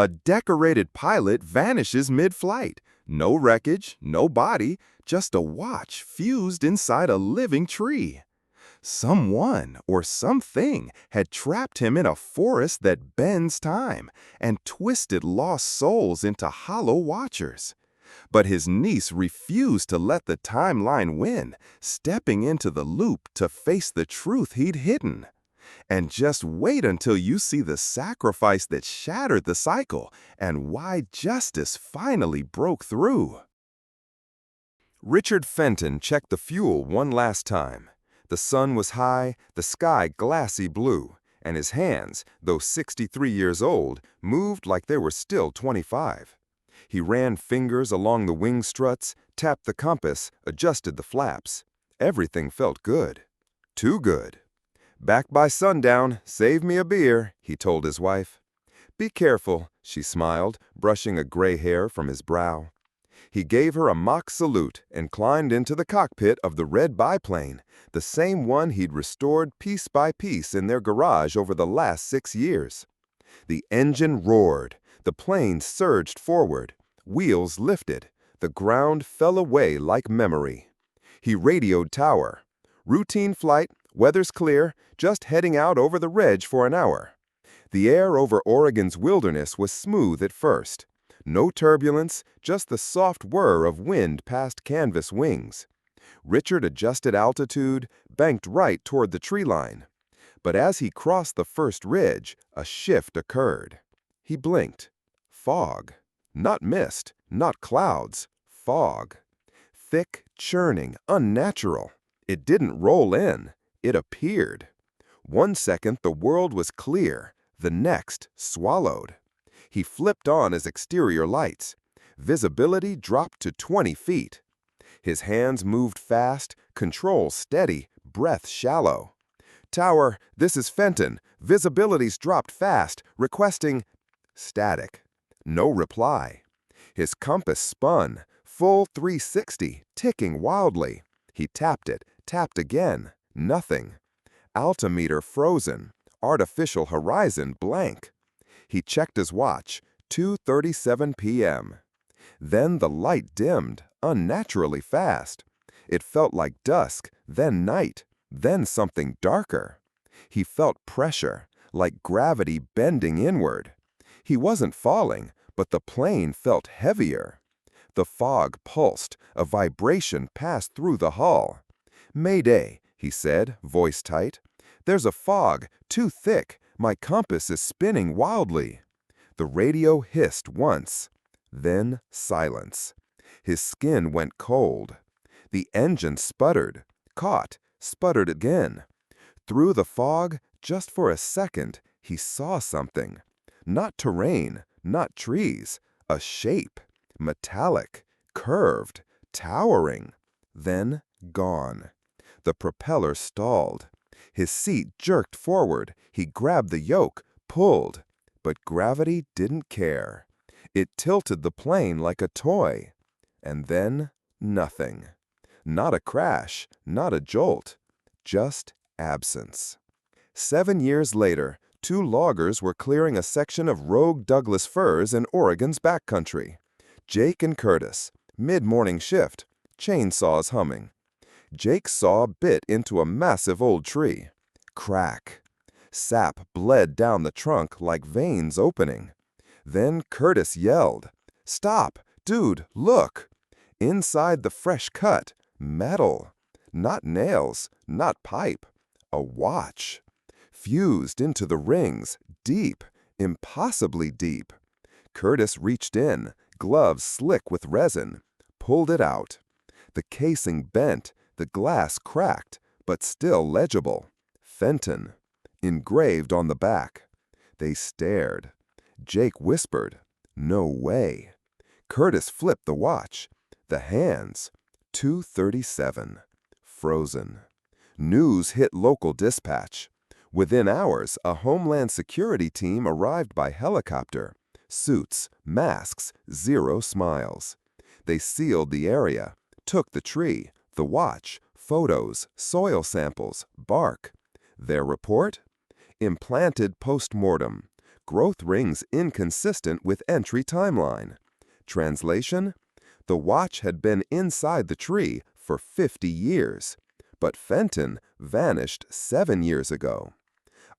A decorated pilot vanishes mid-flight. No wreckage, no body, just a watch fused inside a living tree. Someone or something had trapped him in a forest that bends time and twisted lost souls into hollow watchers. But his niece refused to let the timeline win, stepping into the loop to face the truth he'd hidden. And just wait until you see the sacrifice that shattered the cycle and why justice finally broke through. Richard Fenton checked the fuel one last time. The sun was high, the sky glassy blue, and his hands, though 63 years old, moved like they were still 25. He ran fingers along the wing struts, tapped the compass, adjusted the flaps. Everything felt good. Too good. "Back by sundown, save me a beer," he told his wife. "Be careful," she smiled, brushing a gray hair from his brow. He gave her a mock salute and climbed into the cockpit of the red biplane, the same one he'd restored piece by piece in their garage over the last 6 years. The engine roared, the plane surged forward, wheels lifted, the ground fell away like memory. He radioed tower. "Routine flight, weather's clear, just heading out over the ridge for an hour." The air over Oregon's wilderness was smooth at first. No turbulence, just the soft whir of wind past canvas wings. Richard adjusted altitude, banked right toward the tree line. But as he crossed the first ridge, a shift occurred. He blinked. Fog. Not mist, not clouds. Fog. Thick, churning, unnatural. It didn't roll in. It appeared. 1 second the world was clear, the next swallowed. He flipped on his exterior lights. Visibility dropped to 20 feet. His hands moved fast, control steady, breath shallow. "Tower, this is Fenton. Visibility's dropped fast, requesting—" Static. No reply. His compass spun, full 360, ticking wildly. He tapped it, tapped again. Nothing. Altimeter frozen. Artificial horizon blank. He checked his watch. 2:37 p.m. Then the light dimmed, unnaturally fast. It felt like dusk, then night, then something darker. He felt pressure, like gravity bending inward. He wasn't falling, but the plane felt heavier. The fog pulsed, a vibration passed through the hull. "Mayday," he said, voice tight. "There's a fog, too thick. My compass is spinning wildly." The radio hissed once. Then silence. His skin went cold. The engine sputtered, caught, sputtered again. Through the fog, just for a second, he saw something. Not terrain, not trees. A shape. Metallic, curved, towering. Then gone. The propeller stalled. His seat jerked forward. He grabbed the yoke, pulled. But gravity didn't care. It tilted the plane like a toy. And then, nothing. Not a crash, not a jolt. Just absence. 7 years later, 2 loggers were clearing a section of rogue Douglas firs in Oregon's backcountry. Jake and Curtis, mid-morning shift, chainsaws humming. Jake's saw bit into a massive old tree. Crack. Sap bled down the trunk like veins opening. Then Curtis yelled, "Stop! Dude, look!" Inside the fresh cut, metal. Not nails, not pipe. A watch. Fused into the rings, deep, impossibly deep. Curtis reached in, gloves slick with resin, pulled it out. The casing bent, the glass cracked, but still legible. Fenton. Engraved on the back. They stared. Jake whispered, "No way." Curtis flipped the watch. The hands. 2:37. Frozen. News hit local dispatch. Within hours, a Homeland Security team arrived by helicopter. Suits, masks, 0 smiles. They sealed the area, took the tree, the watch, photos, soil samples, bark. Their report? Implanted post-mortem. Growth rings inconsistent with entry timeline. Translation: the watch had been inside the tree for 50 years, but Fenton vanished 7 years ago.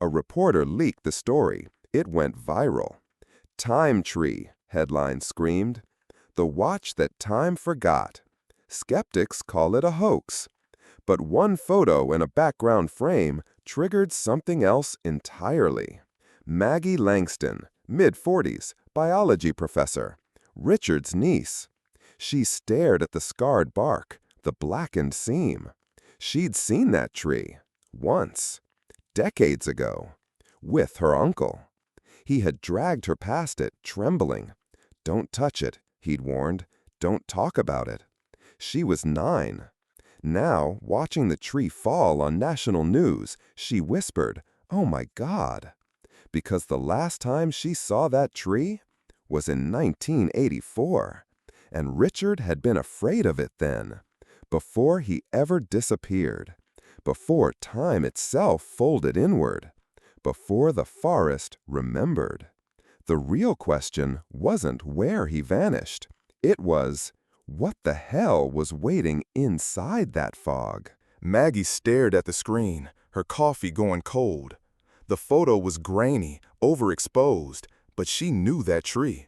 A reporter leaked the story. It went viral. "Time Tree," headline screamed. "The watch that time forgot." Skeptics call it a hoax. But one photo in a background frame triggered something else entirely. Maggie Langston, mid-40s, biology professor, Richard's niece. She stared at the scarred bark, the blackened seam. She'd seen that tree once, decades ago, with her uncle. He had dragged her past it, trembling. "Don't touch it," he'd warned. "Don't talk about it." She was 9. Now, watching the tree fall on national news, she whispered, "Oh my God," because the last time she saw that tree was in 1984, and Richard had been afraid of it then, before he ever disappeared, before time itself folded inward, before the forest remembered. The real question wasn't where he vanished. It was, what the hell was waiting inside that fog? Maggie stared at the screen, her coffee going cold. The photo was grainy, overexposed, but she knew that tree.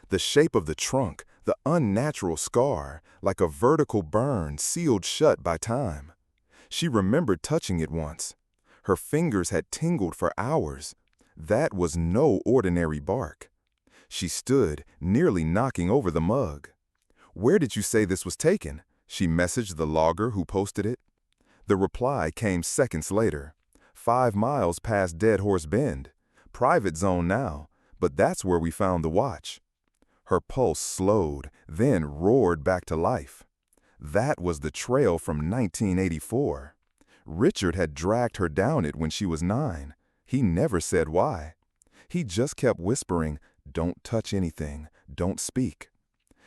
The shape of the trunk, the unnatural scar, like a vertical burn sealed shut by time. She remembered touching it once. Her fingers had tingled for hours. That was no ordinary bark. She stood, nearly knocking over the mug. "Where did you say this was taken?" she messaged the logger who posted it. The reply came seconds later. 5 miles past Dead Horse Bend. Private zone now, but that's where we found the watch. Her pulse slowed, then roared back to life. That was the trail from 1984. Richard had dragged her down it when she was 9. He never said why. He just kept whispering, "Don't touch anything, don't speak."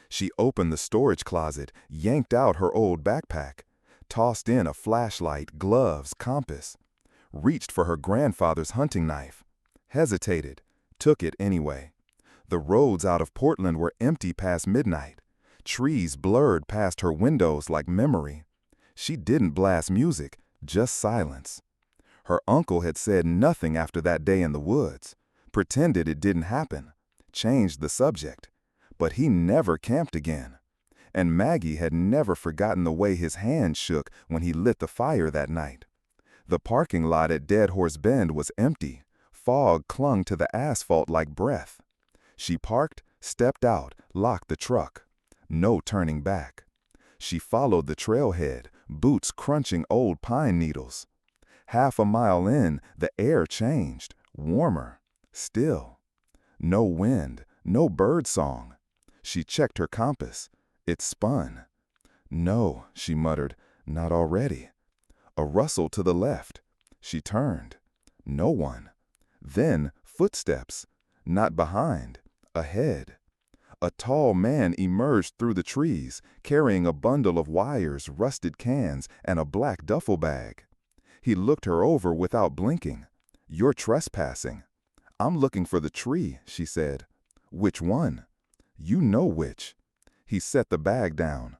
She opened the storage closet, yanked out her old backpack, tossed in a flashlight, gloves, compass, reached for her grandfather's hunting knife, hesitated, took it anyway. The roads out of Portland were empty past midnight. Trees blurred past her windows like memory. She didn't blast music, just silence. Her uncle had said nothing after that day in the woods, pretended it didn't happen, changed the subject. But he never camped again. And Maggie had never forgotten the way his hand shook when he lit the fire that night. The parking lot at Dead Horse Bend was empty. Fog clung to the asphalt like breath. She parked, stepped out, locked the truck. No turning back. She followed the trailhead, boots crunching old pine needles. Half a mile in, the air changed, warmer, still. No wind, no bird song. She checked her compass. It spun. "No," she muttered, "not already." A rustle to the left. She turned. No one. Then footsteps. Not behind. Ahead. A tall man emerged through the trees, carrying a bundle of wires, rusted cans, and a black duffel bag. He looked her over without blinking. "You're trespassing." "I'm looking for the tree," she said. "Which one?" "You know which." He set the bag down.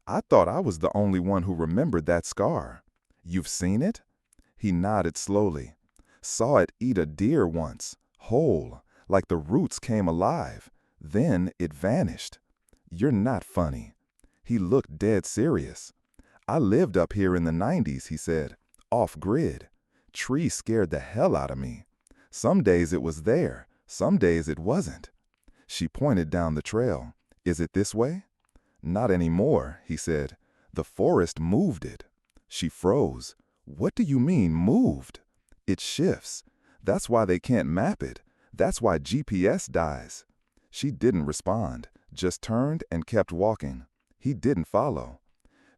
"I thought I was the only one who remembered that scar." "You've seen it?" He nodded slowly. "Saw it eat a deer once, whole, like the roots came alive. Then it vanished." "You're not funny." He looked dead serious. "I lived up here in the 90s, he said, off-grid. Tree scared the hell out of me. Some days it was there, some days it wasn't." She pointed down the trail. "Is it this way?" "Not anymore," he said. "The forest moved it." She froze. "What do you mean, moved?" "It shifts. That's why they can't map it. That's why GPS dies." She didn't respond, just turned and kept walking. He didn't follow.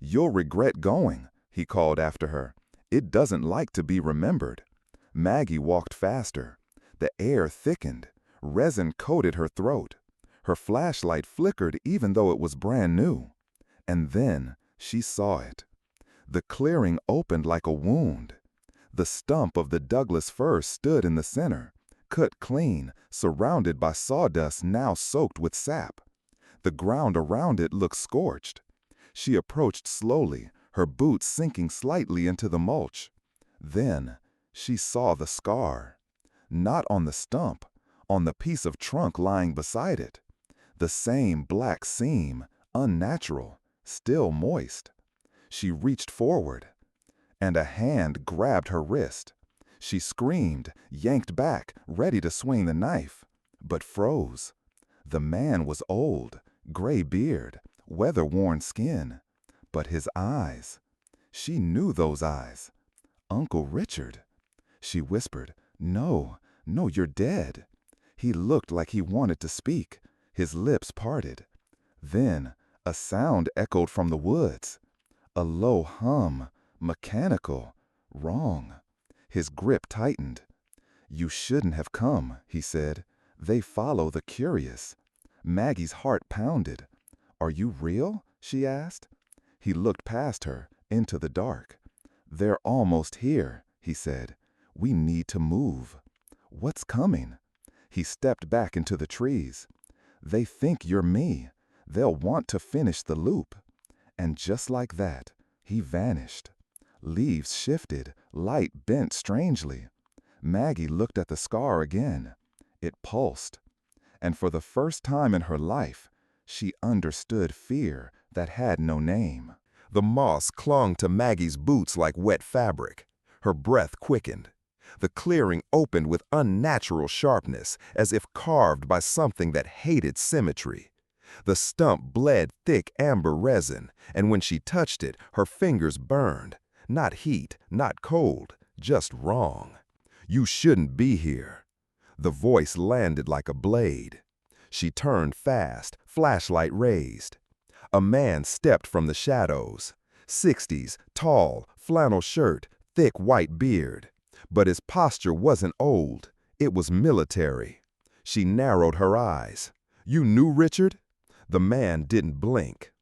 "You'll regret going," he called after her. "It doesn't like to be remembered." Maggie walked faster. The air thickened. Resin coated her throat. Her flashlight flickered even though it was brand new. And then she saw it. The clearing opened like a wound. The stump of the Douglas fir stood in the center, cut clean, surrounded by sawdust now soaked with sap. The ground around it looked scorched. She approached slowly, her boots sinking slightly into the mulch. Then she saw the scar. Not on the stump, on the piece of trunk lying beside it. The same black seam, unnatural, still moist. She reached forward, and a hand grabbed her wrist. She screamed, yanked back, ready to swing the knife, but froze. The man was old, gray beard, weather-worn skin, but his eyes. She knew those eyes. Uncle Richard. She whispered, "No, no, you're dead." He looked like he wanted to speak. His lips parted. Then a sound echoed from the woods. A low hum, mechanical, wrong. His grip tightened. "You shouldn't have come," he said. "They follow the curious." Maggie's heart pounded. "Are you real?" she asked. He looked past her, into the dark. "They're almost here," he said. "We need to move." "What's coming?" He stepped back into the trees. "They think you're me. They'll want to finish the loop." And just like that, he vanished. Leaves shifted, light bent strangely. Maggie looked at the scar again. It pulsed. And for the first time in her life, she understood fear that had no name. The moss clung to Maggie's boots like wet fabric. Her breath quickened. The clearing opened with unnatural sharpness, as if carved by something that hated symmetry. The stump bled thick amber resin, and when she touched it, her fingers burned. Not heat, not cold, just wrong. "You shouldn't be here." The voice landed like a blade. She turned fast, flashlight raised. A man stepped from the shadows. 60s, tall, flannel shirt, thick white beard. But his posture wasn't old, it was military. She narrowed her eyes. "You knew Richard?" The man didn't blink.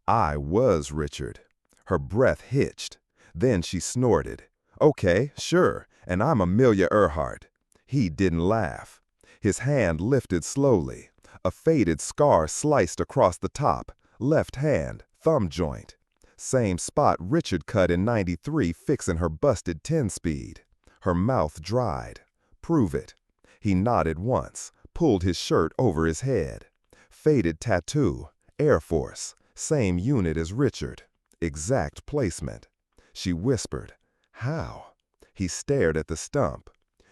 "I was Richard." Her breath hitched. Then she snorted. "Okay, sure, and I'm Amelia Earhart." He didn't laugh. His hand lifted slowly. A faded scar sliced across the top, left hand, thumb joint. Same spot Richard cut in '93 fixing her busted 10-speed. Her mouth dried. "Prove it." He nodded once, pulled his shirt over his head. Faded tattoo, Air Force, same unit as Richard. Exact placement. She whispered, "How?" He stared at the stump.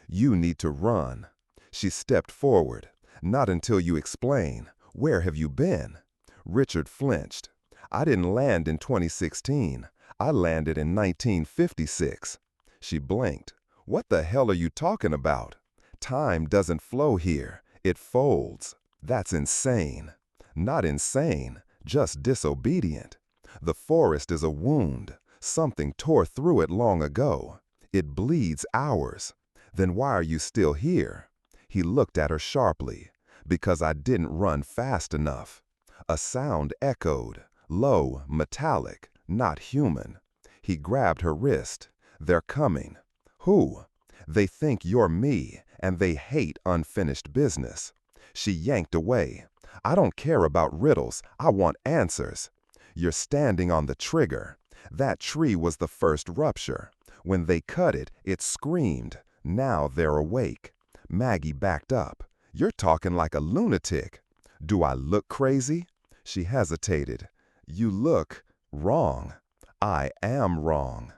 "You need to run." She stepped forward. "Not until you explain. Where have you been?" Richard flinched. "I didn't land in 2016. I landed in 1956. She blinked. "What the hell are you talking about? Time doesn't flow here. It folds. That's insane." "Not insane, just disobedient. The forest is a wound. Something tore through it long ago. It bleeds hours. Then why are you still here?" He looked at her sharply. "Because I didn't run fast enough." A sound echoed, low, metallic, not human. He grabbed her wrist. "They're coming." "Who?" "They think you're me, and they hate unfinished business." She yanked away. "I don't care about riddles. I want answers." "You're standing on the trigger. That tree was the first rupture. When they cut it, it screamed. Now they're awake." Maggie backed up. "You're talking like a lunatic." "Do I look crazy?" She hesitated. "You look wrong." "I am wrong."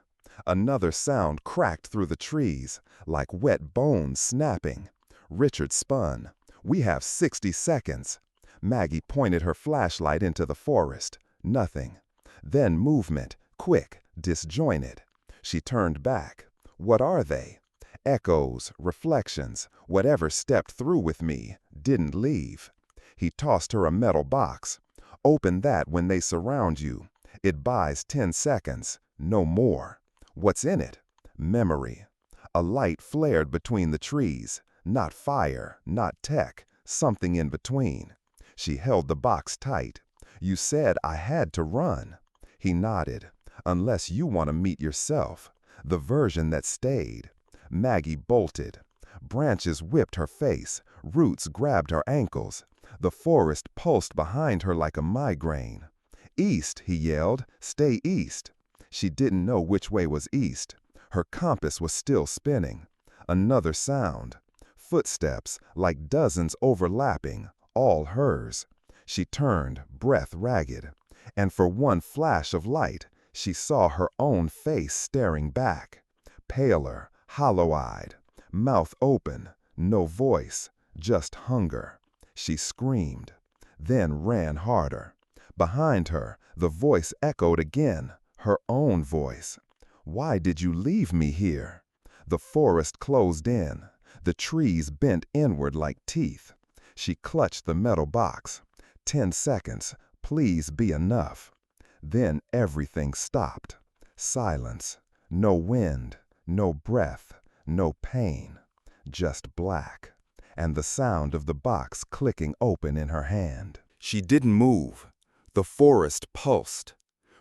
Another sound cracked through the trees, like wet bones snapping. Richard spun. "We have 60 seconds." Maggie pointed her flashlight into the forest. Nothing. Then movement, quick, disjointed. She turned back. "What are they?" "Echoes, reflections, whatever stepped through with me, didn't leave." He tossed her a metal box. "Open that when they surround you. It buys 10 seconds, no more." "What's in it?" "Memory." A light flared between the trees. Not fire, not tech, something in between. She held the box tight. "You said I had to run." He nodded. "Unless you want to meet yourself, the version that stayed." Maggie bolted. Branches whipped her face, roots grabbed her ankles. The forest pulsed behind her like a migraine. "East," he yelled, "stay east." She didn't know which way was east. Her compass was still spinning. Another sound. Footsteps, like dozens overlapping, all hers. She turned, breath ragged. And for one flash of light, she saw her own face staring back. Paler, hollow-eyed, mouth open, no voice, just hunger. She screamed, then ran harder. Behind her, the voice echoed again, her own voice. "Why did you leave me here?" The forest closed in. The trees bent inward like teeth. She clutched the metal box. 10 seconds, please be enough. Then everything stopped. Silence. No wind, no breath, no pain. Just black. And the sound of the box clicking open in her hand. She didn't move. The forest pulsed.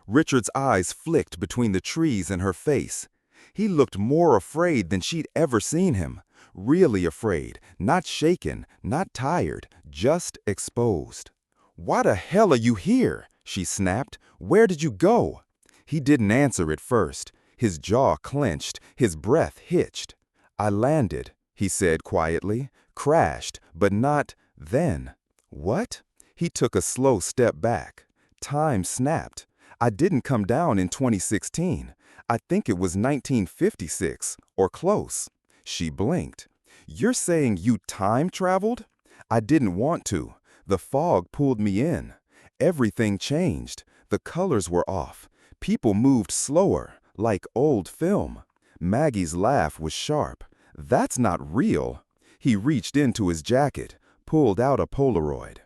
Richard's eyes flicked between the trees and her face. He looked more afraid than she'd ever seen him. Really afraid, not shaken, not tired, just exposed. "Why the hell are you here?" she snapped. "Where did you go?" He didn't answer at first. His jaw clenched, his breath hitched. "I landed," he said quietly. "Crashed, but not then." "What?" He took a slow step back. Time snapped. "I didn't come down in 2016. I think it was 1956, or close." She blinked. "You're saying you time traveled?" "I didn't want to. The fog pulled me in. Everything changed. The colors were off. People moved slower, like old film." Maggie's laugh was sharp. "That's not real." He reached into his jacket, pulled out a Polaroid.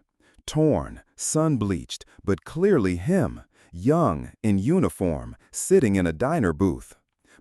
Torn, sun-bleached, but clearly him, young, in uniform, sitting in a diner booth.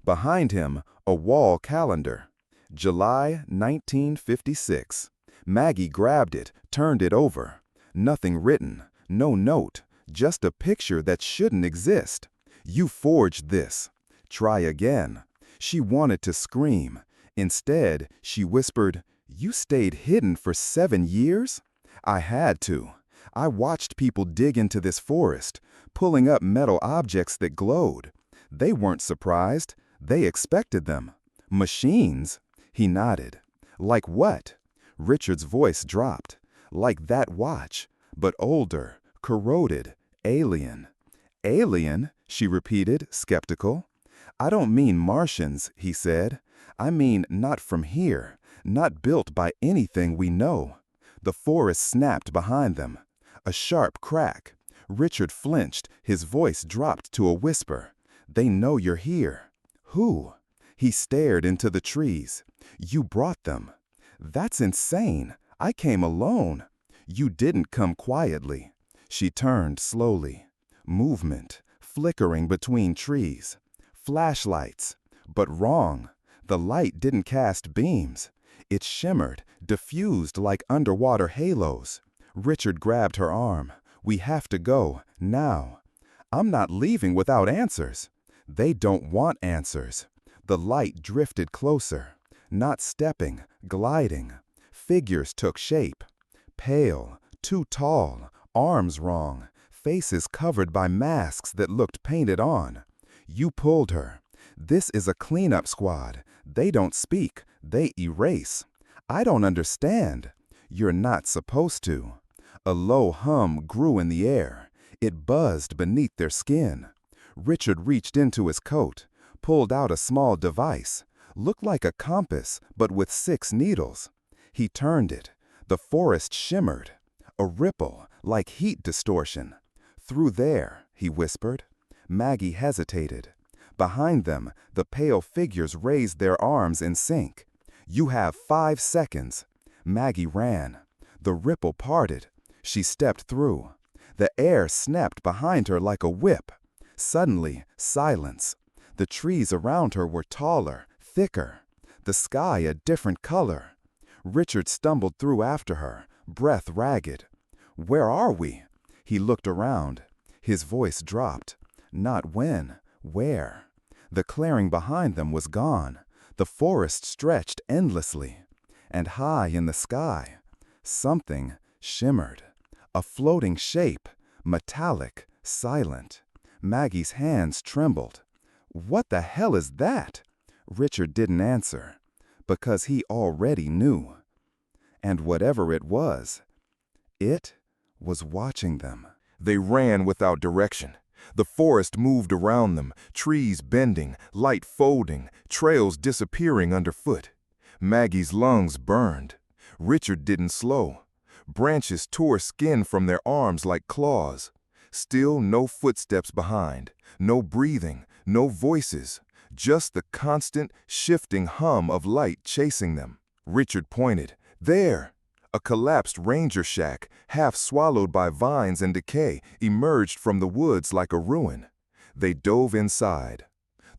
Behind him, a wall calendar. July 1956. Maggie grabbed it, turned it over. Nothing written, no note, just a picture that shouldn't exist. "You forged this. Try again." She wanted to scream. Instead, she whispered, "You stayed hidden for 7 years?" "I had to. I watched people dig into this forest, pulling up metal objects that glowed. They weren't surprised. They expected them. Machines." He nodded. "Like what?" Richard's voice dropped. "Like that watch, but older, corroded, alien." "Alien?" she repeated, skeptical. "I don't mean Martians," he said. "I mean not from here, not built by anything we know." The forest snapped behind them. A sharp crack. Richard flinched, his voice dropped to a whisper. "They know you're here." "Who?" He stared into the trees. "You brought them." "That's insane. I came alone." "You didn't come quietly." She turned slowly. Movement, flickering between trees. Flashlights. But wrong. The light didn't cast beams. It shimmered, diffused like underwater halos. Richard grabbed her arm. "We have to go, now." "I'm not leaving without answers." "They don't want answers." The light drifted closer. Not stepping, gliding. Figures took shape. Pale, too tall, arms wrong, faces covered by masks that looked painted on. "You pulled her. This is a cleanup squad. They don't speak, they erase." "I don't understand." "You're not supposed to." A low hum grew in the air. It buzzed beneath their skin. Richard reached into his coat, pulled out a small device. Looked like a compass, but with 6 needles. He turned it. The forest shimmered. A ripple, like heat distortion. "Through there," he whispered. Maggie hesitated. Behind them, the pale figures raised their arms in sync. "You have 5 seconds." Maggie ran. The ripple parted. She stepped through. The air snapped behind her like a whip. Suddenly, silence. The trees around her were taller, thicker. The sky a different color. Richard stumbled through after her, breath ragged. "Where are we?" He looked around. His voice dropped. Not when, where. The clearing behind them was gone. The forest stretched endlessly. And high in the sky, something shimmered. A floating shape, metallic, silent. Maggie's hands trembled. "What the hell is that?" Richard didn't answer, because he already knew. And whatever it was watching them. They ran without direction. The forest moved around them, trees bending, light folding, trails disappearing underfoot. Maggie's lungs burned. Richard didn't slow. Branches tore skin from their arms like claws. Still no footsteps behind, no breathing, no voices, just the constant, shifting hum of light chasing them. Richard pointed. There! A collapsed ranger shack, half swallowed by vines and decay, emerged from the woods like a ruin. They dove inside.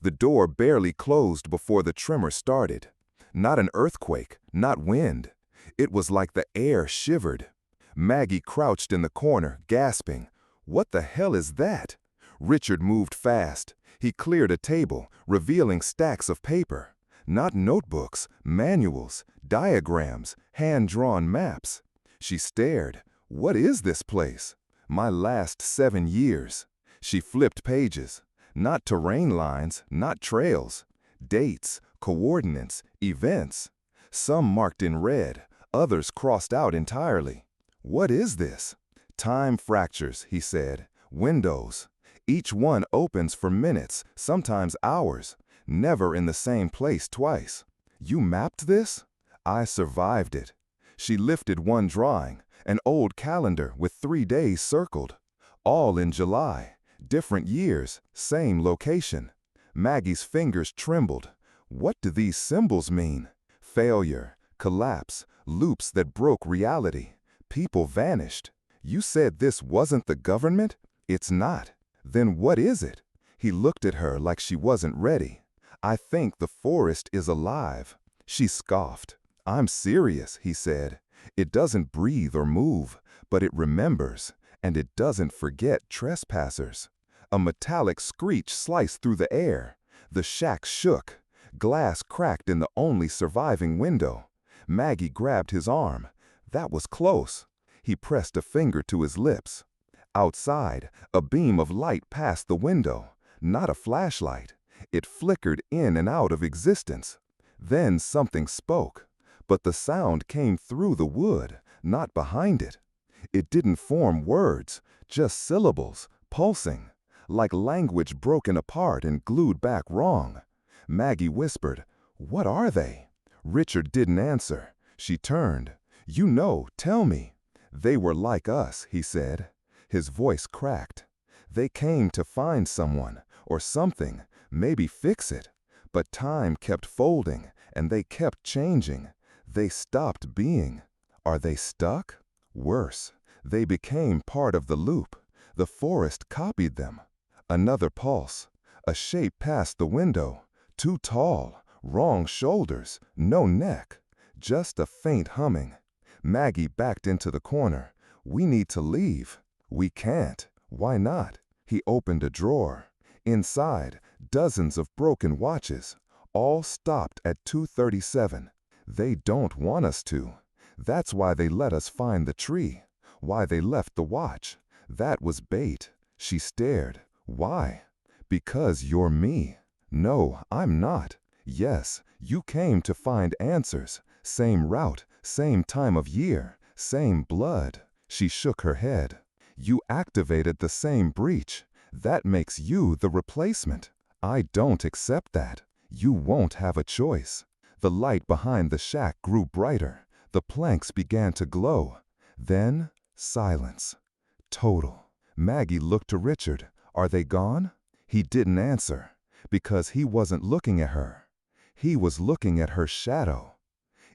The door barely closed before the tremor started. Not an earthquake, not wind. It was like the air shivered. Maggie crouched in the corner, gasping. What the hell is that? Richard moved fast. He cleared a table, revealing stacks of paper. Not notebooks, manuals, diagrams, hand-drawn maps. She stared. What is this place? My last 7 years. She flipped pages. Not terrain lines, not trails. Dates, coordinates, events. Some marked in red, others crossed out entirely. What is this? Time fractures, he said. Windows. Each one opens for minutes, sometimes hours. Never in the same place twice. You mapped this? I survived it. She lifted one drawing, an old calendar with 3 days circled. All in July. Different years, same location. Maggie's fingers trembled. What do these symbols mean? Failure, collapse, loops that broke reality. People vanished. You said this wasn't the government? It's not. Then what is it? He looked at her like she wasn't ready. I think the forest is alive. She scoffed. I'm serious, he said. It doesn't breathe or move, but it remembers, and it doesn't forget trespassers. A metallic screech sliced through the air. The shack shook. Glass cracked in the only surviving window. Maggie grabbed his arm. That was close. He pressed a finger to his lips. Outside, a beam of light passed the window. Not a flashlight. It flickered in and out of existence. Then something spoke. But the sound came through the wood, not behind it. It didn't form words, just syllables, pulsing, like language broken apart and glued back wrong. Maggie whispered, "What are they?" Richard didn't answer. She turned. "You know, tell me." "They were like us," he said. His voice cracked. "They came to find someone, or something, maybe fix it. But time kept folding, and they kept changing. They stopped being. Are they stuck? Worse, they became part of the loop. The forest copied them." Another pulse. A shape passed the window. Too tall, wrong shoulders, no neck. Just a faint humming. Maggie backed into the corner. "We need to leave." "We can't." "Why not?" He opened a drawer. Inside, dozens of broken watches, all stopped at 2:37. They don't want us to. That's why they let us find the tree. Why they left the watch. That was bait. She stared. "Why?" "Because you're me." "No, I'm not." "Yes, you came to find answers. Same route, same time of year, same blood." She shook her head. "You activated the same breach. That makes you the replacement. I don't accept that. You won't have a choice." The light behind the shack grew brighter. The planks began to glow. Then, silence. Total. Maggie looked to Richard. "Are they gone?" He didn't answer, because he wasn't looking at her. He was looking at her shadow.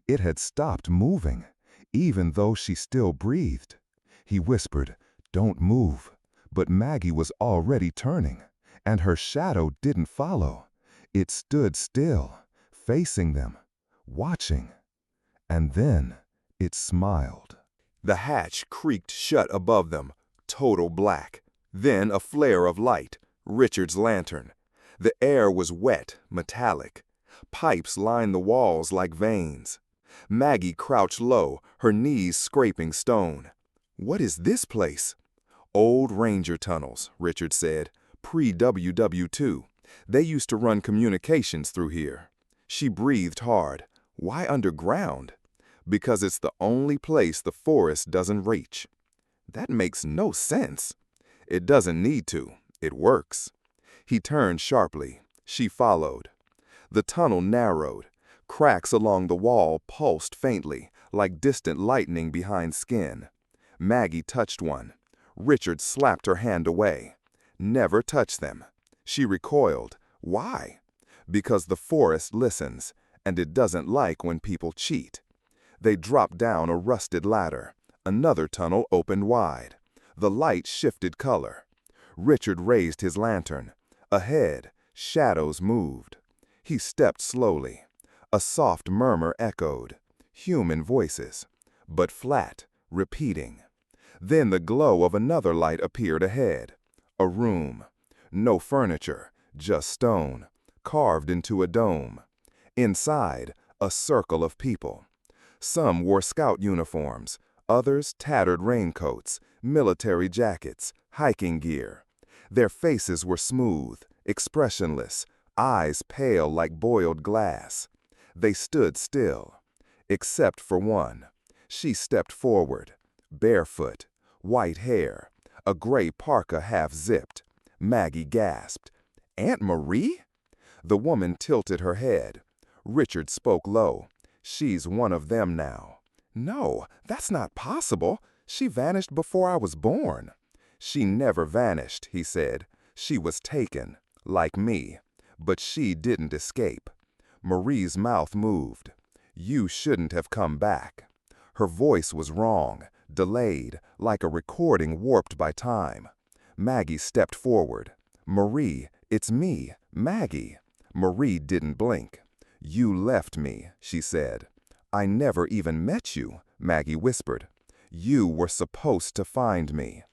It had stopped moving, even though she still breathed. He whispered, "Don't move." But Maggie was already turning, and her shadow didn't follow. It stood still, facing them, watching. And then it smiled. The hatch creaked shut above them, total black. Then a flare of light, Richard's lantern. The air was wet, metallic. Pipes lined the walls like veins. Maggie crouched low, her knees scraping stone. "What is this place?" "Old Ranger tunnels," Richard said, "pre-WW2. They used to run communications through here." She breathed hard. "Why underground?" "Because it's the only place the forest doesn't reach." "That makes no sense." "It doesn't need to. It works." He turned sharply. She followed. The tunnel narrowed. Cracks along the wall pulsed faintly, like distant lightning behind skin. Maggie touched one. Richard slapped her hand away. "Never touch them." She recoiled. "Why?" "Because the forest listens, and it doesn't like when people cheat." They dropped down a rusted ladder. Another tunnel opened wide. The light shifted color. Richard raised his lantern. Ahead, shadows moved. He stepped slowly. A soft murmur echoed. Human voices, but flat, repeating. Then the glow of another light appeared ahead. A room. No furniture, just stone, carved into a dome. Inside, a circle of people. Some wore scout uniforms, others tattered raincoats, military jackets, hiking gear. Their faces were smooth, expressionless, eyes pale like boiled glass. They stood still, except for one. She stepped forward, barefoot, white hair, a gray parka half-zipped. Maggie gasped. "Aunt Marie?" The woman tilted her head. Richard spoke low. "She's one of them now." "No, that's not possible. She vanished before I was born." "She never vanished," he said. "She was taken, like me. But she didn't escape." Marie's mouth moved. "You shouldn't have come back." Her voice was wrong, delayed, like a recording warped by time. Maggie stepped forward. "Marie, it's me, Maggie." Marie didn't blink. "You left me," she said. "I never even met you," Maggie whispered. "You were supposed to find me."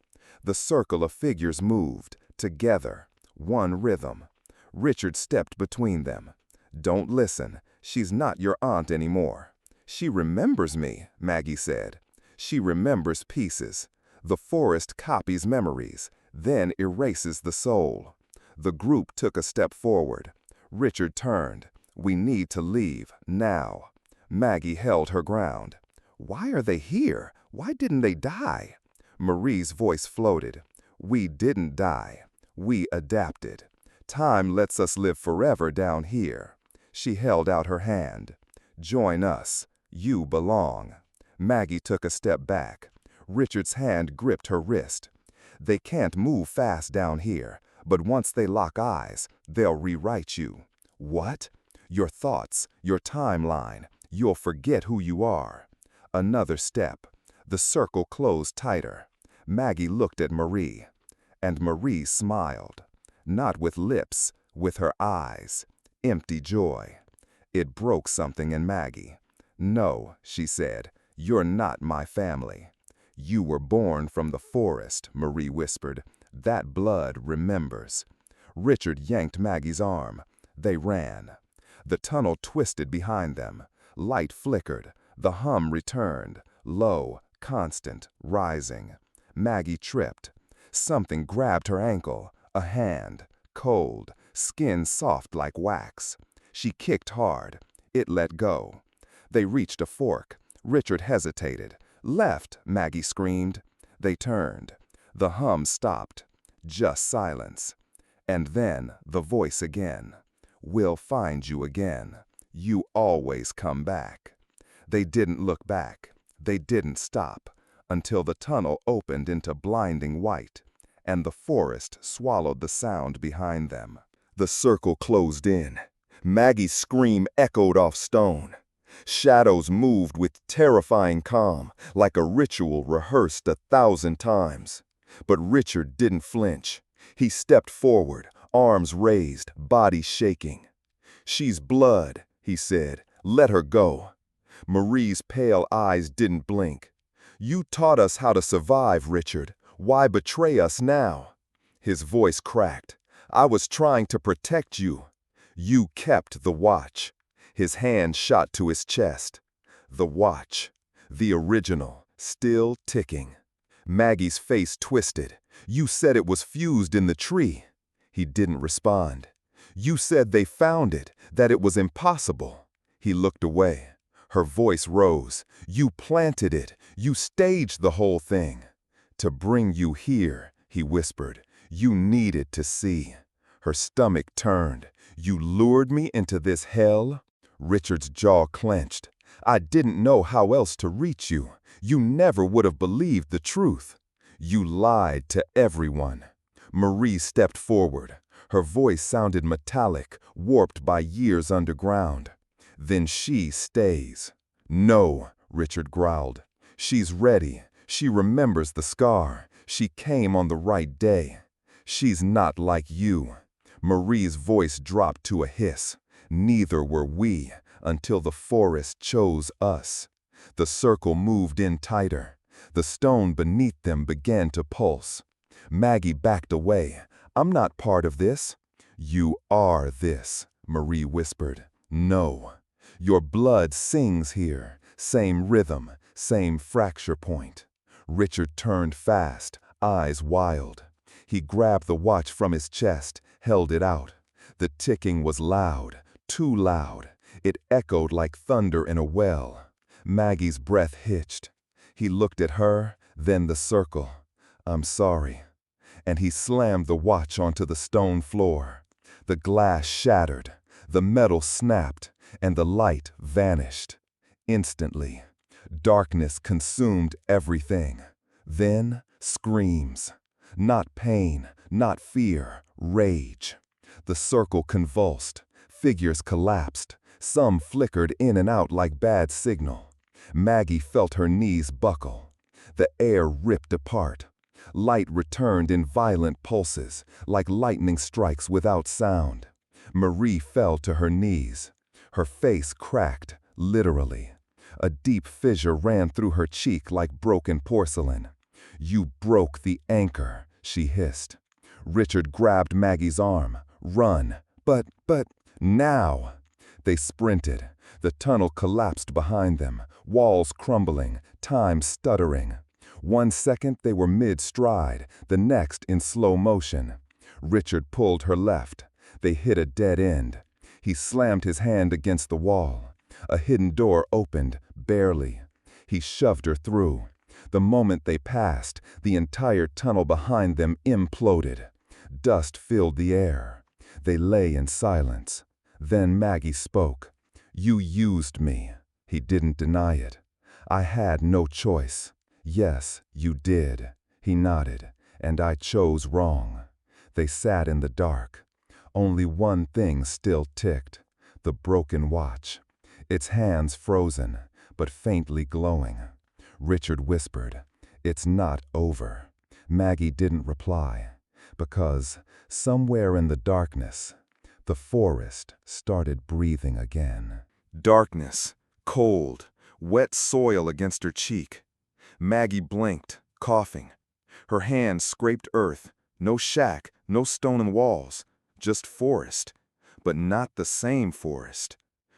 The circle of figures moved, together, one rhythm. Richard stepped between them. "Don't listen. She's not your aunt anymore." "She remembers me," Maggie said. "She remembers pieces. The forest copies memories, then erases the soul." The group took a step forward. Richard turned. "We need to leave, now." Maggie held her ground. "Why are they here? Why didn't they die?" Marie's voice floated. "We didn't die. We adapted. Time lets us live forever down here." She held out her hand. "Join us. You belong." Maggie took a step back. Richard's hand gripped her wrist. "They can't move fast down here, but once they lock eyes, they'll rewrite you." "What?" "Your thoughts, your timeline. You'll forget who you are." Another step. The circle closed tighter. Maggie looked at Marie. And Marie smiled. Not with lips, with her eyes. Empty joy. It broke something in Maggie. "No," she said, "you're not my family." "You were born from the forest," Marie whispered. "That blood remembers." Richard yanked Maggie's arm. They ran. The tunnel twisted behind them. Light flickered. The hum returned, low, constant, rising. Maggie tripped. Something grabbed her ankle, a hand, cold, skin soft like wax. She kicked hard. It let go. They reached a fork. Richard hesitated. "Left," Maggie screamed. They turned. The hum stopped. Just silence. And then the voice again. "We'll find you again. You always come back." They didn't look back. They didn't stop until the tunnel opened into blinding white, and the forest swallowed the sound behind them. The circle closed in. Maggie's scream echoed off stone. Shadows moved with terrifying calm, like a ritual rehearsed 1,000 times. But Richard didn't flinch. He stepped forward, arms raised, body shaking. "She's blood," he said. "Let her go." Marie's pale eyes didn't blink. "You taught us how to survive, Richard. Why betray us now?" His voice cracked. "I was trying to protect you." "You kept the watch." His hand shot to his chest. The watch. The original. Still ticking. Maggie's face twisted. "You said it was fused in the tree." He didn't respond. "You said they found it, that it was impossible." He looked away. Her voice rose. "You planted it. You staged the whole thing." "To bring you here," he whispered. "You needed to see." Her stomach turned. "You lured me into this hell?" Richard's jaw clenched. "I didn't know how else to reach you. You never would have believed the truth. You lied to everyone." Marie stepped forward. Her voice sounded metallic, warped by years underground. "Then she stays." "No," Richard growled. "She's ready. She remembers the scar. She came on the right day. She's not like you." Marie's voice dropped to a hiss. "Neither were we, until the forest chose us." The circle moved in tighter. The stone beneath them began to pulse. Maggie backed away. "I'm not part of this." "You are this," Marie whispered. "No. Your blood sings here. Same rhythm, same fracture point." Richard turned fast, eyes wild. He grabbed the watch from his chest, held it out. The ticking was loud, too loud. It echoed like thunder in a well. Maggie's breath hitched. He looked at her, then the circle. "I'm sorry." And he slammed the watch onto the stone floor. The glass shattered, the metal snapped, and the light vanished. Instantly, darkness consumed everything. Then, screams. Not pain, not fear, rage. The circle convulsed. Figures collapsed. Some flickered in and out like bad signal. Maggie felt her knees buckle. The air ripped apart. Light returned in violent pulses, like lightning strikes without sound. Marie fell to her knees. Her face cracked, literally. A deep fissure ran through her cheek like broken porcelain. "You broke the anchor," she hissed. Richard grabbed Maggie's arm. "Run." But, now." They sprinted. The tunnel collapsed behind them, walls crumbling, time stuttering. 1 second they were mid-stride, the next in slow motion. Richard pulled her left. They hit a dead end. He slammed his hand against the wall. A hidden door opened, barely. He shoved her through. The moment they passed, the entire tunnel behind them imploded. Dust filled the air. They lay in silence. Then Maggie spoke. "You used me." He didn't deny it. "I had no choice." "Yes, you did." He nodded. "And I chose wrong." They sat in the dark. Only one thing still ticked. The broken watch. Its hands frozen, but faintly glowing. Richard whispered, "It's not over." Maggie didn't reply, because somewhere in the darkness, the forest started breathing again. Darkness, cold, wet soil against her cheek. Maggie blinked, coughing. Her hand scraped earth. No shack, no stone walls, just forest. But not the same forest.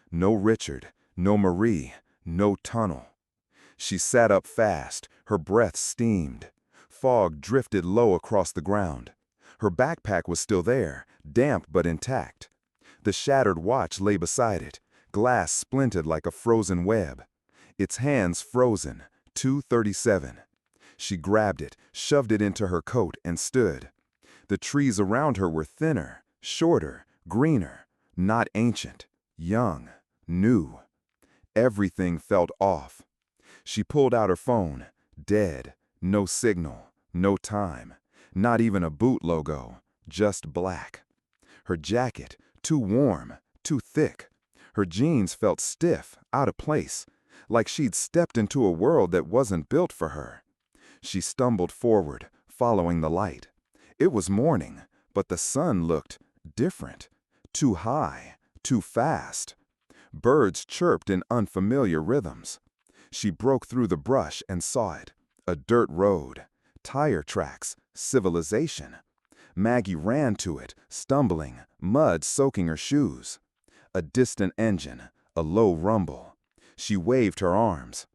No Richard, no Marie, no tunnel. She sat up fast, her breath steamed. Fog drifted low across the ground. Her backpack was still there, damp but intact. The shattered watch lay beside it, glass splintered like a frozen web. Its hands frozen, 2:37. She grabbed it, shoved it into her coat, and stood. The trees around her were thinner, shorter, greener, not ancient, young, new. Everything felt off. She pulled out her phone, dead, no signal, no time, not even a boot logo, just black. Her jacket, too warm, too thick. Her jeans felt stiff, out of place, like she'd stepped into a world that wasn't built for her. She stumbled forward, following the light. It was morning, but the sun looked different, too high, too fast. Birds chirped in unfamiliar rhythms. She broke through the brush and saw it. A dirt road, tire tracks, civilization. Maggie ran to it, stumbling, mud soaking her shoes. A distant engine, a low rumble. She waved her arms.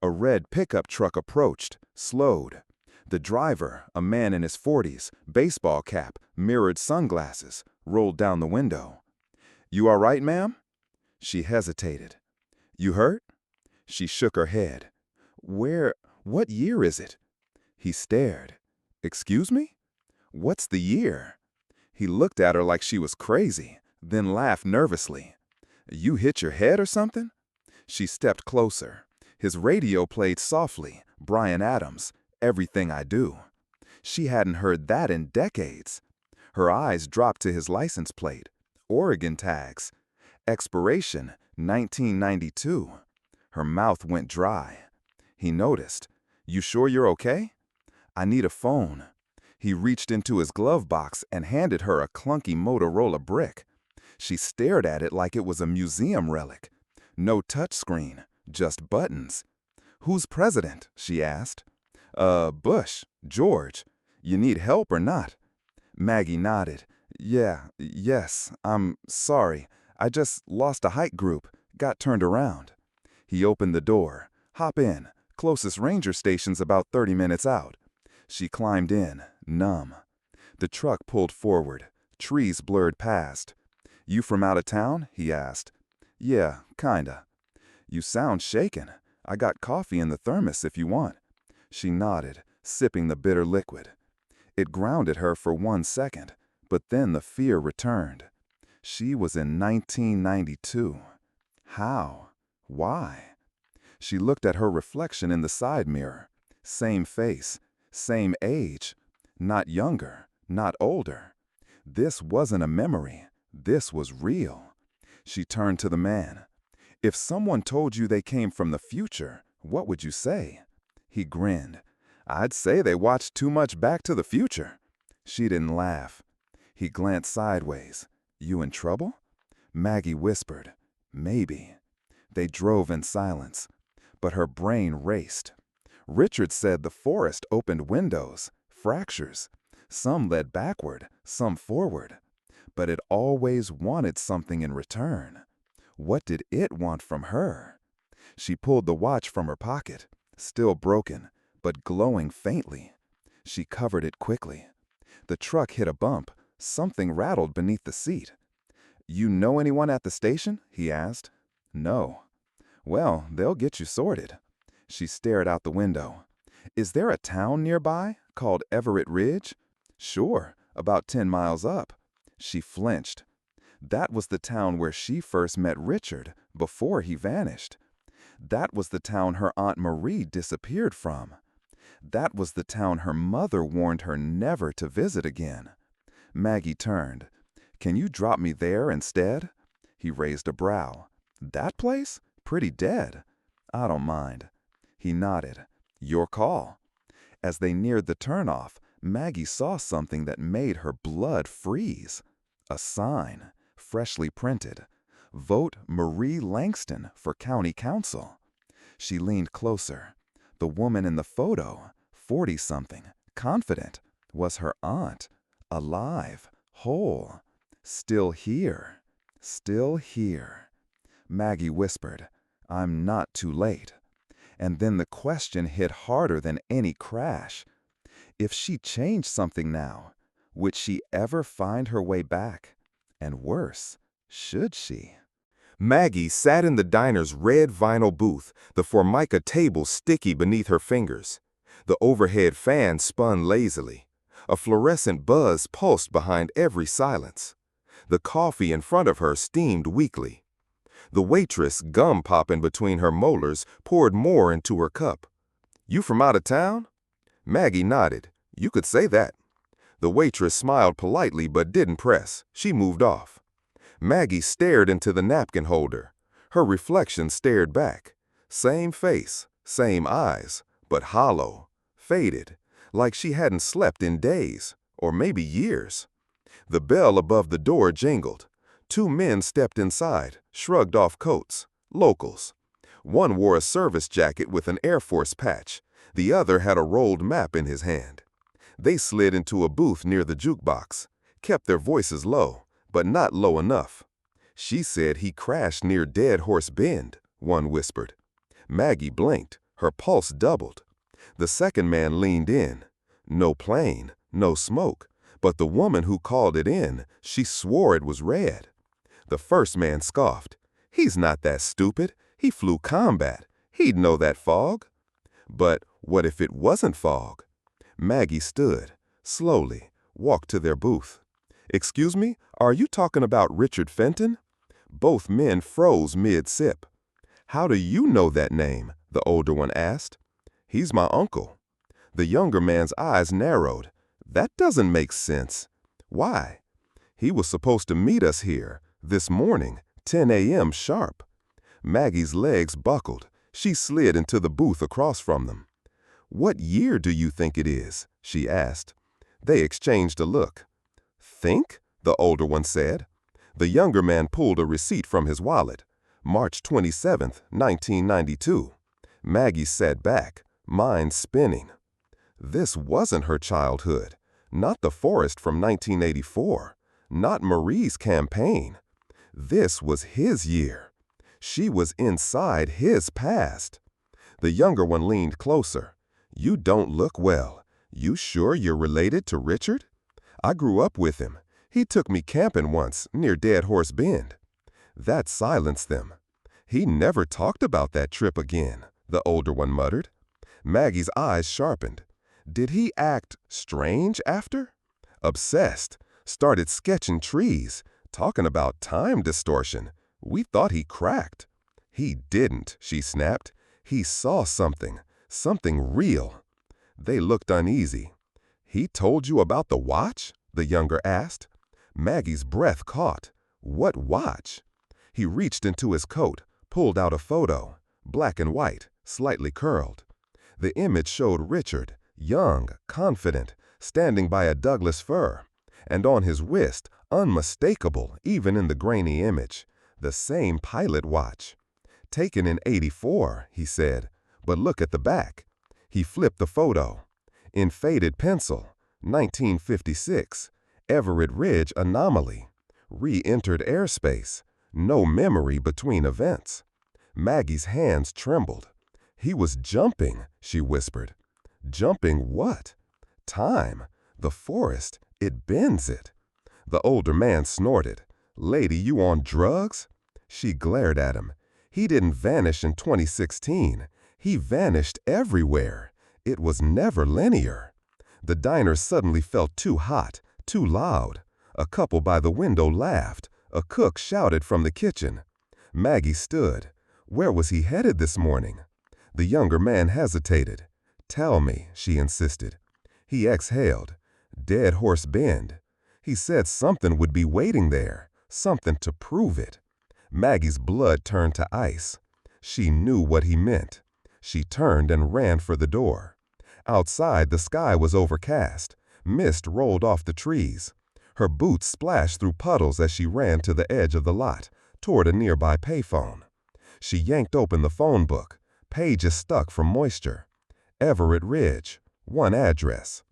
A red pickup truck approached, slowed. The driver, a man in his 40s, baseball cap, mirrored sunglasses, rolled down the window. "You all right, ma'am?" She hesitated. "You hurt?" She shook her head. What year is it?" He stared. "Excuse me? What's the year?" He looked at her like she was crazy, then laughed nervously. "You hit your head or something?" She stepped closer. His radio played softly, Bryan Adams, "Everything I Do." She hadn't heard that in decades. Her eyes dropped to his license plate. Oregon tags. Expiration, 1992. Her mouth went dry. He noticed. "You sure you're okay?" "I need a phone." He reached into his glove box and handed her a clunky Motorola brick. She stared at it like it was a museum relic. No touchscreen, just buttons. "Who's president?" she asked. Bush, George. You need help or not?" Maggie nodded. Yes, I'm sorry. I just lost a hike group, got turned around." He opened the door. "Hop in. Closest ranger station's about 30 minutes out." She climbed in, numb. The truck pulled forward. Trees blurred past. "You from out of town?" he asked. "Yeah, kinda." "You sound shaken. I got coffee in the thermos if you want." She nodded, sipping the bitter liquid. It grounded her for 1 second, but then the fear returned. She was in 1992. How? Why? She looked at her reflection in the side mirror. Same face, same age. Not younger, not older. This wasn't a memory. This was real. She turned to the man. "If someone told you they came from the future, what would you say?" He grinned. "I'd say they watched too much Back to the Future." She didn't laugh. He glanced sideways. "You in trouble?" Maggie whispered, "Maybe." They drove in silence, but her brain raced. Richard said the forest opened windows, fractures. Some led backward, some forward. But it always wanted something in return. What did it want from her? She pulled the watch from her pocket, still broken, but glowing faintly. She covered it quickly. The truck hit a bump. Something rattled beneath the seat. "You know anyone at the station?" he asked. "No." "Well, they'll get you sorted." She stared out the window. "Is there a town nearby called Everett Ridge?" "Sure, about 10 miles up." She flinched. That was the town where she first met Richard, before he vanished. That was the town her Aunt Marie disappeared from. That was the town her mother warned her never to visit again. Maggie turned. "Can you drop me there instead?" He raised a brow. "That place? Pretty dead." "I don't mind." He nodded. "Your call." As they neared the turnoff, Maggie saw something that made her blood freeze. A sign, freshly printed. "Vote Marie Langston for county council." She leaned closer. The woman in the photo, 40-something, confident, was her aunt. Alive, whole, still here, still here. Maggie whispered, "I'm not too late." And then the question hit harder than any crash. If she changed something now, would she ever find her way back? And worse, should she? Maggie sat in the diner's red vinyl booth, the Formica table sticky beneath her fingers. The overhead fan spun lazily. A fluorescent buzz pulsed behind every silence. The coffee in front of her steamed weakly. The waitress, gum popping between her molars, poured more into her cup. "You from out of town?" Maggie nodded. "You could say that." The waitress smiled politely but didn't press. She moved off. Maggie stared into the napkin holder. Her reflection stared back. Same face, same eyes, but hollow, faded, like she hadn't slept in days, or maybe years. The bell above the door jingled. 2 men stepped inside, shrugged off coats. Locals. One wore a service jacket with an Air Force patch. The other had a rolled map in his hand. They slid into a booth near the jukebox, kept their voices low, but not low enough. She said he crashed near Dead Horse Bend. one whispered. Maggie blinked. Her pulse doubled. The second man leaned in. No plane, no smoke, but the woman who called it in, she swore it was red. The first man scoffed. He's not that stupid. He flew combat. He'd know that fog. But what if it wasn't fog? Maggie stood, slowly, walked to their booth. Excuse me, are you talking about Richard Fenton? Both men froze mid-sip. How do you know that name? The older one asked. He's my uncle. The younger man's eyes narrowed. That doesn't make sense. Why? He was supposed to meet us here, this morning, 10 a.m. sharp. Maggie's legs buckled. She slid into the booth across from them. What year do you think it is? She asked. They exchanged a look. Think? The older one said. The younger man pulled a receipt from his wallet. March 27th, 1992. Maggie sat back, mind spinning. This wasn't her childhood. Not the forest from 1984. Not Marie's campaign. This was his year. She was inside his past. The younger one leaned closer. You don't look well. You sure you're related to Richard? I grew up with him. He took me camping once near Dead Horse Bend. That silenced them. He never talked about that trip again, the older one muttered. Maggie's eyes sharpened. Did he act strange after? Obsessed. Started sketching trees, talking about time distortion. We thought he cracked. He didn't, she snapped. He saw something real. They looked uneasy. He told you about the watch? The younger asked. Maggie's breath caught. What watch? He reached into his coat, pulled out a photo, black and white, slightly curled. The image showed Richard, young, confident, standing by a Douglas fir, and on his wrist, unmistakable even in the grainy image, the same pilot watch. Taken in '84, he said, but look at the back. He flipped the photo. In faded pencil, 1956, Everett Ridge Anomaly. Re-entered airspace. No memory between events. Maggie's hands trembled. He was jumping, she whispered. Jumping what? Time. The forest. It bends it. The older man snorted. Lady, you on drugs? She glared at him. He didn't vanish in 2016. He vanished everywhere. It was never linear. The diner suddenly felt too hot, too loud. A couple by the window laughed. A cook shouted from the kitchen. Maggie stood. Where was he headed this morning? The younger man hesitated. Tell me, she insisted. He exhaled. Dead Horse Bend. He said something would be waiting there, something to prove it. Maggie's blood turned to ice. She knew what he meant. She turned and ran for the door. Outside, the sky was overcast. Mist rolled off the trees. Her boots splashed through puddles as she ran to the edge of the lot, toward a nearby payphone. She yanked open the phone book. Pages stuck from moisture. Everett Ridge. One address.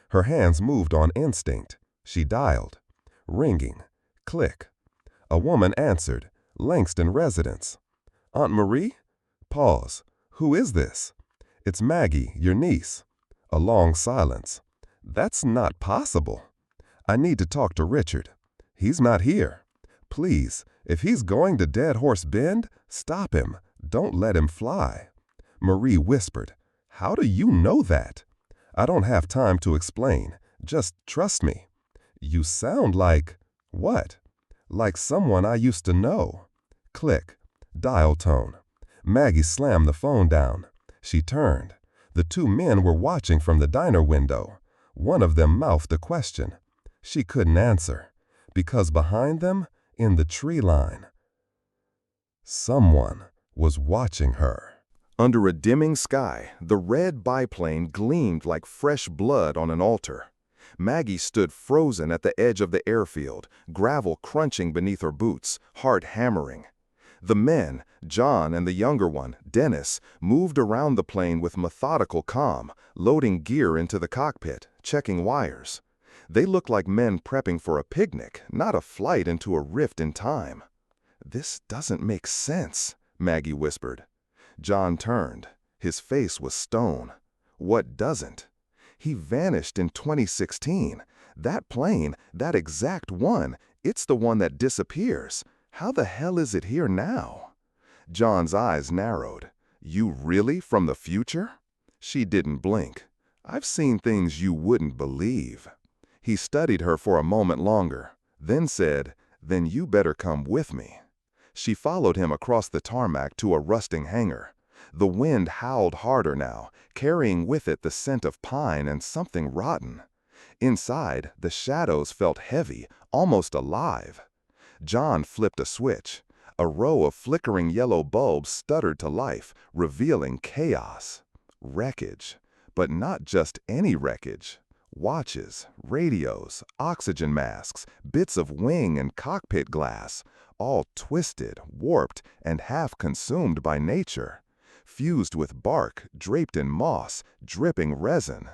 Her hands moved on instinct. She dialed. Ringing. Click. A woman answered. Langston residence. Aunt Marie? Pause. Who is this? It's Maggie, your niece. A long silence. That's not possible. I need to talk to Richard. He's not here. Please, if he's going to Dead Horse Bend, stop him. Don't let him fly. Marie whispered. How do you know that? I don't have time to explain. Just trust me. You sound like… what? Like someone I used to know. Click. Dial tone. Maggie slammed the phone down. She turned. The two men were watching from the diner window. One of them mouthed a question. She couldn't answer, because behind them, in the tree line, someone was watching her. Under a dimming sky, the red biplane gleamed like fresh blood on an altar. Maggie stood frozen at the edge of the airfield, gravel crunching beneath her boots, heart hammering. The men, John and the younger one, Dennis, moved around the plane with methodical calm, loading gear into the cockpit, checking wires. They looked like men prepping for a picnic, not a flight into a rift in time. This doesn't make sense, Maggie whispered. John turned. His face was stone. What doesn't? He vanished in 2016. That plane, that exact one, it's the one that disappears. How the hell is it here now? John's eyes narrowed. You really from the future? She didn't blink. I've seen things you wouldn't believe. He studied her for a moment longer, then said, Then you better come with me. She followed him across the tarmac to a rusting hangar. The wind howled harder now, carrying with it the scent of pine and something rotten. Inside, the shadows felt heavy, almost alive. John flipped a switch. A row of flickering yellow bulbs stuttered to life, revealing chaos. Wreckage. But not just any wreckage. Watches, radios, oxygen masks, bits of wing and cockpit glass, all twisted, warped, and half consumed by nature. Fused with bark, draped in moss, dripping resin.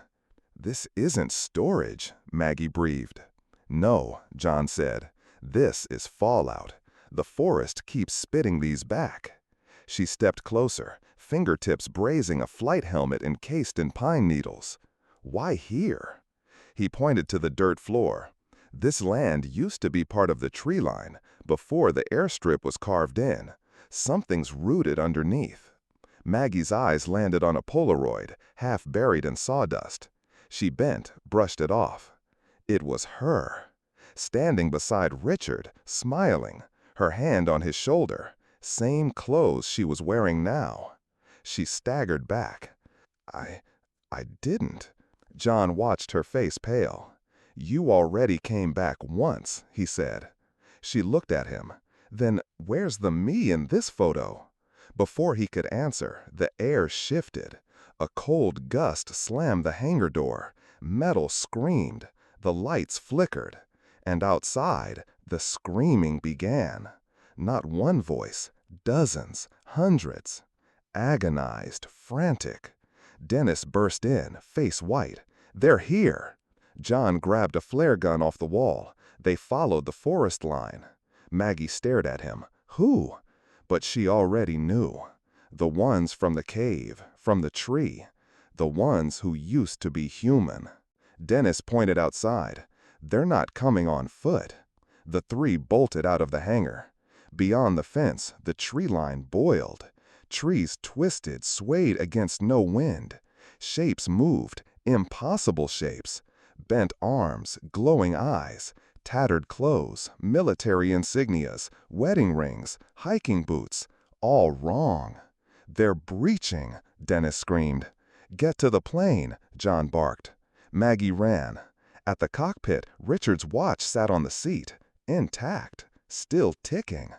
This isn't storage, Maggie breathed. No, John said. This is fallout. The forest keeps spitting these back. She stepped closer, fingertips brazing a flight helmet encased in pine needles. Why here? He pointed to the dirt floor. This land used to be part of the tree line, before the airstrip was carved in. Something's rooted underneath. Maggie's eyes landed on a Polaroid, half buried in sawdust. She bent, brushed it off. It was her. Standing beside Richard, smiling, her hand on his shoulder. Same clothes she was wearing now. She staggered back. I didn't. John watched her face pale. You already came back once, he said. She looked at him. Then where's the me in this photo? Before he could answer, the air shifted. A cold gust slammed the hangar door. Metal screamed. The lights flickered. And outside, the screaming began. Not one voice, dozens, hundreds. Agonized, frantic. Dennis burst in, face white. They're here. John grabbed a flare gun off the wall. They followed the forest line. Maggie stared at him. Who? But she already knew. The ones from the cave, from the tree. The ones who used to be human. Dennis pointed outside. They're not coming on foot. The three bolted out of the hangar. Beyond the fence, the tree line boiled. Trees twisted, swayed against no wind. Shapes moved, impossible shapes. Bent arms, glowing eyes, tattered clothes, military insignias, wedding rings, hiking boots, all wrong. They're breaching, Dennis screamed. Get to the plane, John barked. Maggie ran. At the cockpit, Richard's watch sat on the seat, intact, still ticking.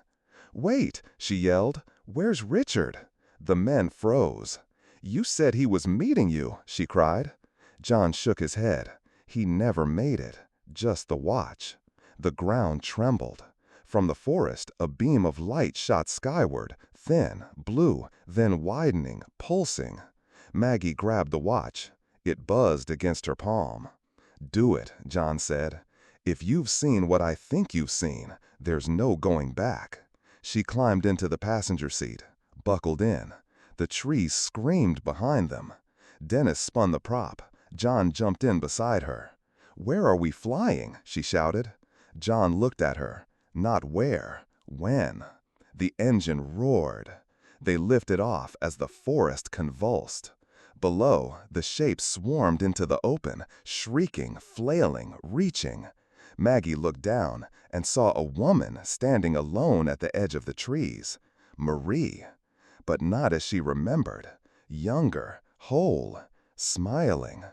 Wait, she yelled. Where's Richard? The men froze. You said he was meeting you, she cried. John shook his head. He never made it, just the watch. The ground trembled. From the forest, a beam of light shot skyward, thin, blue, then widening, pulsing. Maggie grabbed the watch. It buzzed against her palm. Do it, John said. If you've seen what I think you've seen, there's no going back. She climbed into the passenger seat, buckled in. The trees screamed behind them. Dennis spun the prop. John jumped in beside her. Where are we flying? She shouted. John looked at her. Not where, when. The engine roared. They lifted off as the forest convulsed. Below, the shapes swarmed into the open, shrieking, flailing, reaching. Maggie looked down and saw a woman standing alone at the edge of the trees. Marie. But not as she remembered. Younger, whole, smiling.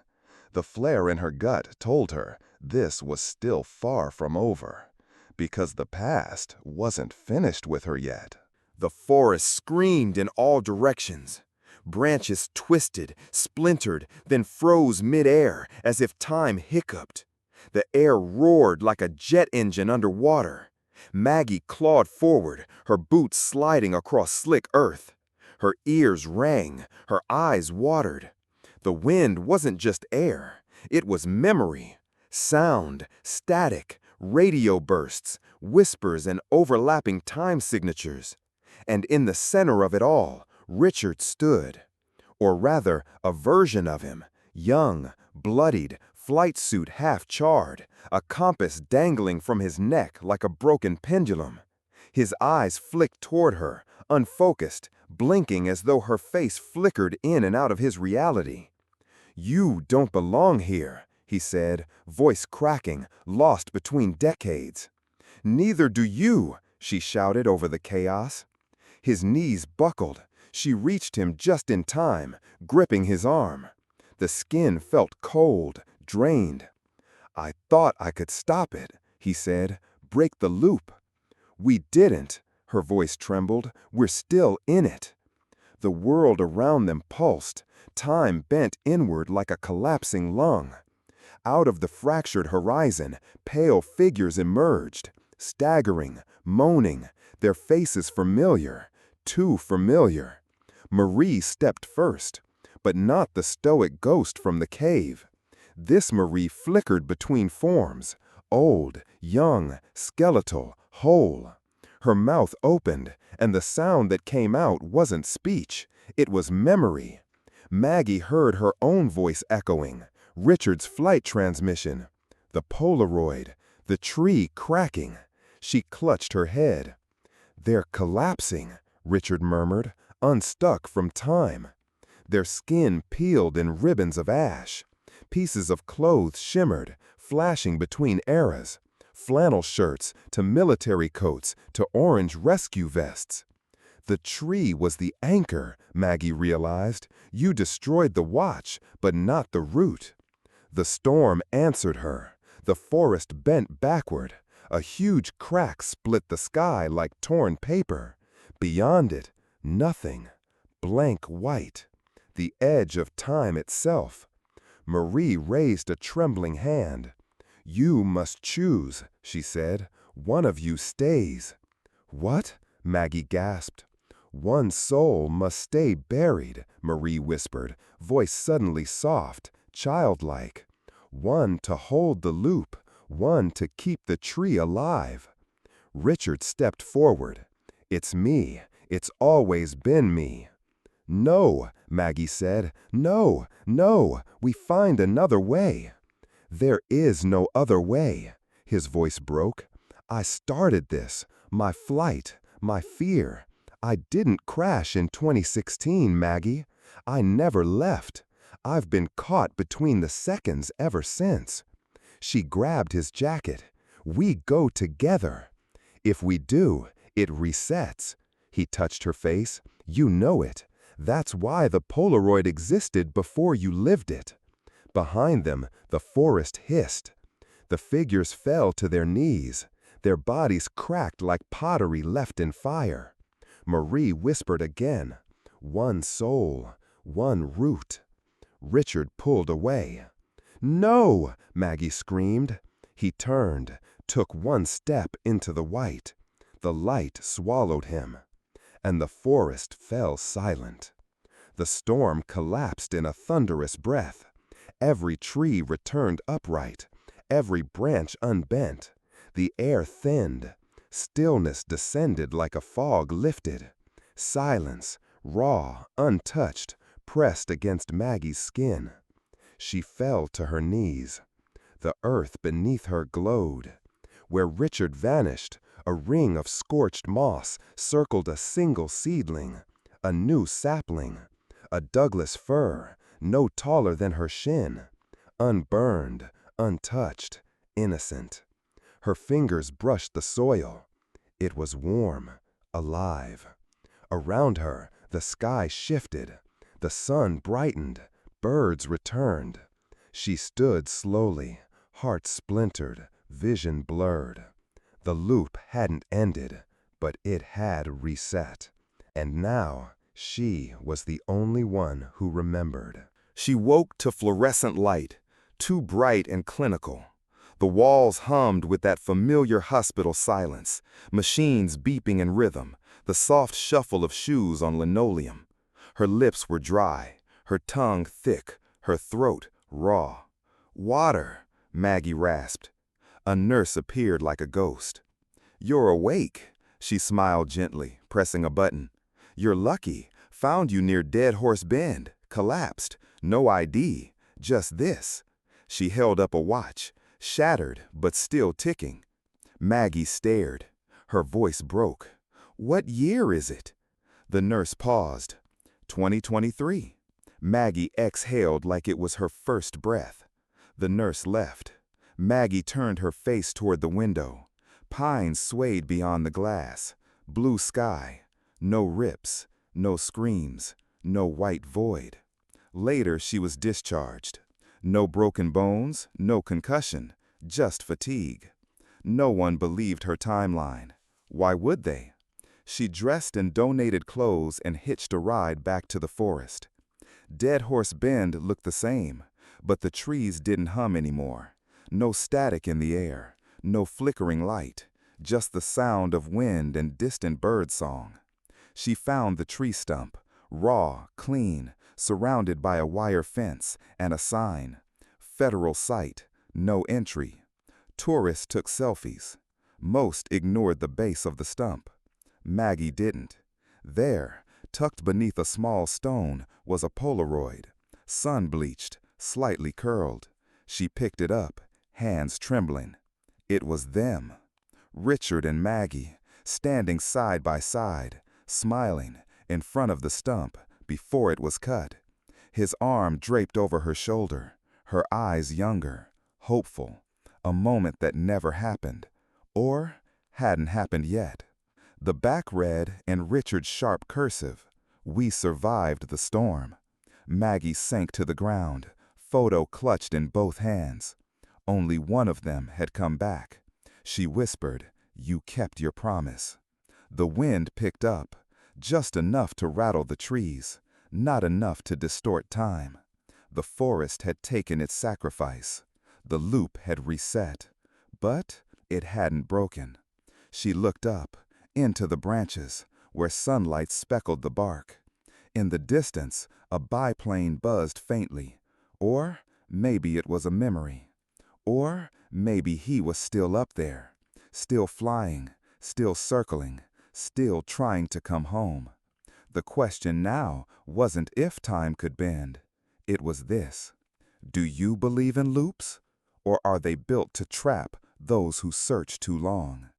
The flare in her gut told her this was still far from over, because the past wasn't finished with her yet. The forest screamed in all directions. Branches twisted, splintered, then froze mid-air as if time hiccuped. The air roared like a jet engine underwater. Maggie clawed forward, her boots sliding across slick earth. Her ears rang, her eyes watered. The wind wasn't just air, it was memory. Sound, static, radio bursts, whispers and overlapping time signatures. And in the center of it all, Richard stood. Or rather, a version of him, young, bloodied, flight suit half charred, a compass dangling from his neck like a broken pendulum. His eyes flicked toward her, unfocused, blinking as though her face flickered in and out of his reality. "You don't belong here," he said, voice cracking, lost between decades. "Neither do you," she shouted over the chaos. His knees buckled. She reached him just in time, gripping his arm. The skin felt cold, drained. "I thought I could stop it," he said, "break the loop." "We didn't," her voice trembled. "We're still in it." The world around them pulsed. Time bent inward like a collapsing lung. Out of the fractured horizon, pale figures emerged, staggering, moaning, their faces familiar, too familiar. Marie stepped first, but not the stoic ghost from the cave. This Marie flickered between forms, old, young, skeletal, whole. Her mouth opened, and the sound that came out wasn't speech, it was memory. Maggie heard her own voice echoing, Richard's flight transmission, the Polaroid, the tree cracking. She clutched her head. "They're collapsing," Richard murmured, unstuck from time. Their skin peeled in ribbons of ash. Pieces of clothes shimmered, flashing between eras. Flannel shirts to military coats to orange rescue vests. The tree was the anchor, Maggie realized. You destroyed the watch, but not the root. The storm answered her. The forest bent backward. A huge crack split the sky like torn paper. Beyond it, nothing. Blank white. The edge of time itself. Marie raised a trembling hand. "You must choose," she said. "One of you stays." "What?" Maggie gasped. "One soul must stay buried," Marie whispered, voice suddenly soft, childlike. "One to hold the loop, one to keep the tree alive." Richard stepped forward. "It's me. It's always been me." "No," Maggie said. "No, no, we find another way." "There is no other way." His voice broke. "I started this, my flight, my fear. I didn't crash in 2016, Maggie. I never left. I've been caught between the seconds ever since." She grabbed his jacket. "We go together. If we do, it resets." He touched her face. "You know it. That's why the Polaroid existed before you lived it." Behind them, the forest hissed. The figures fell to their knees. Their bodies cracked like pottery left in fire. Marie whispered again, "One soul, one root." Richard pulled away. "No!" Maggie screamed. He turned, took one step into the white. The light swallowed him. And the forest fell silent. The storm collapsed in a thunderous breath. Every tree returned upright, every branch unbent. The air thinned. Stillness descended like a fog lifted. Silence, raw, untouched, pressed against Maggie's skin. She fell to her knees. The earth beneath her glowed. Where Richard vanished, a ring of scorched moss circled a single seedling, a new sapling, a Douglas fir, no taller than her shin, unburned, untouched, innocent. Her fingers brushed the soil. It was warm, alive. Around her, the sky shifted. The sun brightened. Birds returned. She stood slowly, heart splintered, vision blurred. The loop hadn't ended, but it had reset. And now, she was the only one who remembered. She woke to fluorescent light, too bright and clinical. The walls hummed with that familiar hospital silence, machines beeping in rhythm, the soft shuffle of shoes on linoleum. Her lips were dry, her tongue thick, her throat raw. "Water," Maggie rasped. A nurse appeared like a ghost. "You're awake," She smiled gently, pressing a button. You're lucky. Found you near Dead Horse Bend. Collapsed. No ID. Just this. She held up a watch, shattered but still ticking. Maggie stared. Her voice broke. What year is it? The nurse paused. 2023. Maggie exhaled like it was her first breath. The nurse left. Maggie turned her face toward the window. Pines swayed beyond the glass. Blue sky. No rips. No screams. No white void. Later she was discharged. No broken bones, no concussion, just fatigue. No one believed her timeline. Why would they? She dressed in donated clothes and hitched a ride back to the forest. Dead Horse Bend looked the same, but the trees didn't hum anymore. No static in the air, no flickering light, just the sound of wind and distant bird song. She found the tree stump, raw, clean, surrounded by a wire fence and a sign. Federal site, no entry. Tourists took selfies. Most ignored the base of the stump. Maggie didn't. There, tucked beneath a small stone, was a Polaroid, sun-bleached, slightly curled. She picked it up, hands trembling. It was them. Richard and Maggie, standing side by side, smiling, in front of the stump, before it was cut. His arm draped over her shoulder, her eyes younger, hopeful, a moment that never happened, or hadn't happened yet. The back read in Richard's sharp cursive, "We survived the storm." Maggie sank to the ground, photo clutched in both hands. Only one of them had come back. She whispered, "You kept your promise." The wind picked up, just enough to rattle the trees, not enough to distort time. The forest had taken its sacrifice. The loop had reset, but it hadn't broken. She looked up, into the branches, where sunlight speckled the bark. In the distance, a biplane buzzed faintly. Or maybe it was a memory. Or maybe he was still up there, still flying, still circling, still trying to come home. The question now wasn't if time could bend. It was this: do you believe in loops? Or are they built to trap those who search too long?